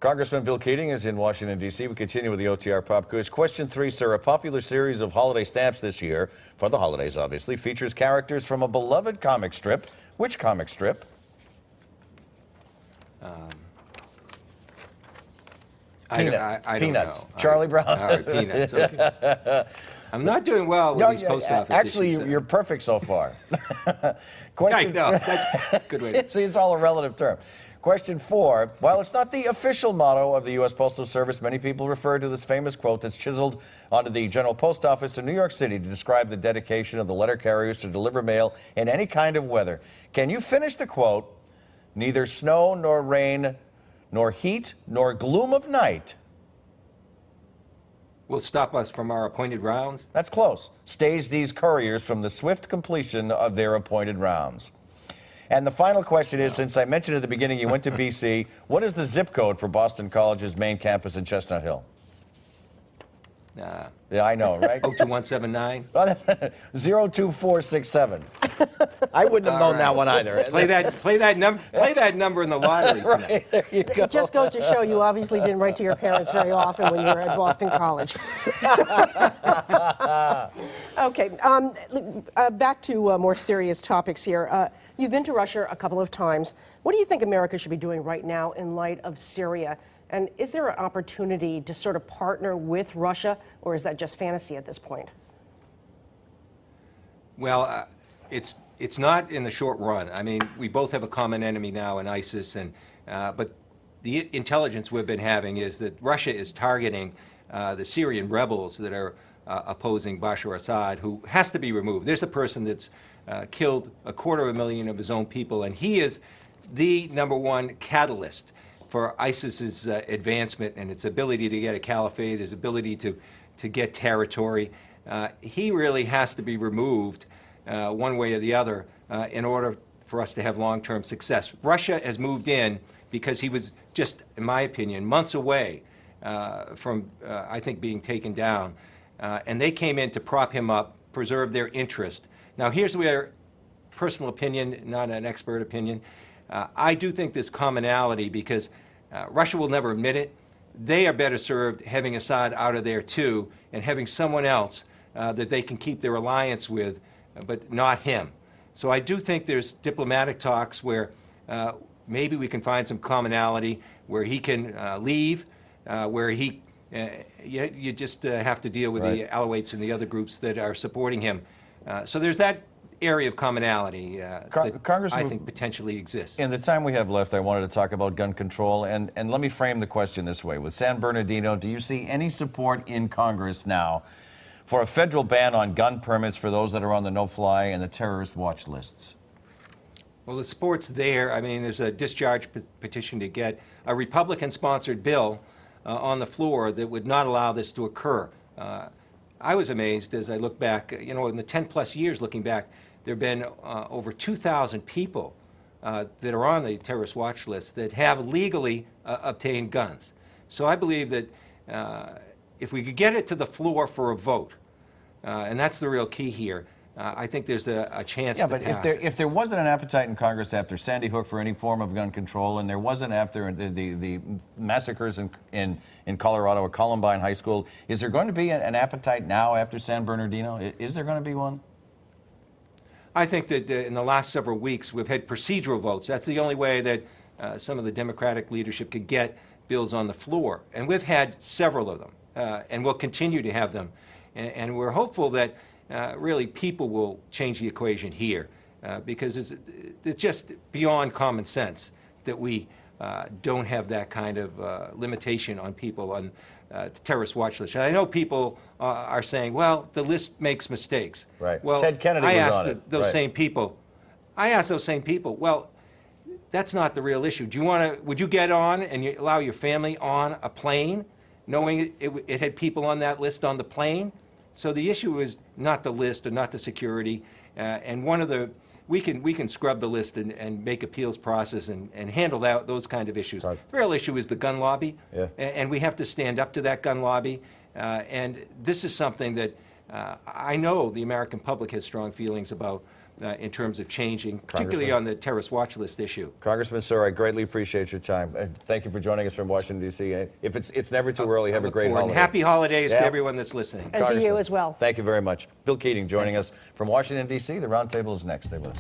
Congressman Bill Keating is in Washington, D.C. We continue with the OTR Pop Quiz. Question 3, sir. A popular series of holiday stamps this year, for the holidays obviously, features characters from a beloved comic strip. Which comic strip? I don't Peanuts. know. Charlie Brown. All right, Peanuts. Okay. I'm not doing well with these post office actually, issues. you're perfect so far. I know. That's a good way to... It's all a relative term. Question 4. While it's not the official motto of the U.S. Postal Service, many people refer to this famous quote that's chiseled onto the General Post Office in New York City to describe the dedication of the letter carriers to deliver mail in any kind of weather. Can you finish the quote? Neither snow nor rain, nor heat nor gloom of night will stop us from our appointed rounds? That's close. Stays these couriers from the swift completion of their appointed rounds. And the final question is, since I mentioned at the beginning you went to B.C., what is the zip code for Boston College's main campus in Chestnut Hill? Yeah, I know, right? 02179? 02467. I wouldn't have known that one either. Play that number in the lottery tonight. Right, there you go. It just goes to show you obviously didn't write to your parents very often when you were at Boston College. Okay, back to more serious topics here. You've been to Russia a couple of times. What do you think America should be doing right now in light of Syria? And is there an opportunity to sort of partner with Russia, or is that just fantasy at this point? Well, it's not in the short run. I mean, we both have a common enemy now in ISIS, and but the intelligence we've been having is that Russia is targeting the Syrian rebels that are opposing Bashar Assad, who has to be removed. There's a person that's killed 250,000 of his own people, and he is the #1 catalyst for ISIS's advancement and its ability to get a caliphate, its ability to get territory. He really has to be removed one way or the other in order for us to have long-term success. Russia has moved in because he was just, in my opinion, months away from, I think, being taken down. And they came in to prop him up, preserve their interest. Now, here's where personal opinion, not an expert opinion. I do think there's commonality because Russia will never admit it. They are better served having Assad out of there too and having someone else that they can keep their alliance with, but not him. So I do think there's diplomatic talks where maybe we can find some commonality where he can leave, where he, you just have to deal with the Alawites and the other groups that are supporting him. So there's that area of commonality that I think potentially exists. In the time we have left, I wanted to talk about gun control, and let me frame the question this way. With San Bernardino, do you see any support in Congress now for a federal ban on gun permits for those that are on the no-fly and the terrorist watch lists? Well, the support's there. I mean, there's a discharge petition to get a Republican-sponsored bill on the floor that would not allow this to occur. I was amazed as I look back, you know, in the 10-plus years looking back, there have been over 2,000 people that are on the terrorist watch list that have legally obtained guns. So I believe that if we could get it to the floor for a vote, and that's the real key here, I think there's a chance to pass. Yeah, but if there wasn't an appetite in Congress after Sandy Hook for any form of gun control, and there wasn't after the massacres in Colorado at Columbine High School, is there going to be an appetite now after San Bernardino? Is there going to be one? I think that in the last several weeks we've had procedural votes. That's the only way that some of the Democratic leadership could get bills on the floor. And we've had several of them, and we'll continue to have them. And we're hopeful that really people will change the equation here because it's just beyond common sense that we don't have that kind of limitation on people on the terrorist watch list. And I know people are saying, well, the list makes mistakes. Right. Well, Ted Kennedy was on it. Those same people. I asked those same people, well, that's not the real issue. Do you want to? Would you get on and you allow your family on a plane, knowing it had people on that list on the plane? So the issue is not the list or not the security. And one of the we can scrub the list and make appeals process and handle those kind of issues. Right. The real issue is the gun lobby, and we have to stand up to that gun lobby. And this is something that I know the American public has strong feelings about, in terms of changing, particularly on the terrorist watch list issue. Congressman Sir, I greatly appreciate your time. Thank you for joining us from Washington, D.C. If it's never too early, have a great holiday. Happy holidays Yeah. to everyone that's listening. And to you as well. Thank you very much. Bill Keating joining us from Washington, D.C. The roundtable is next. Stay with us.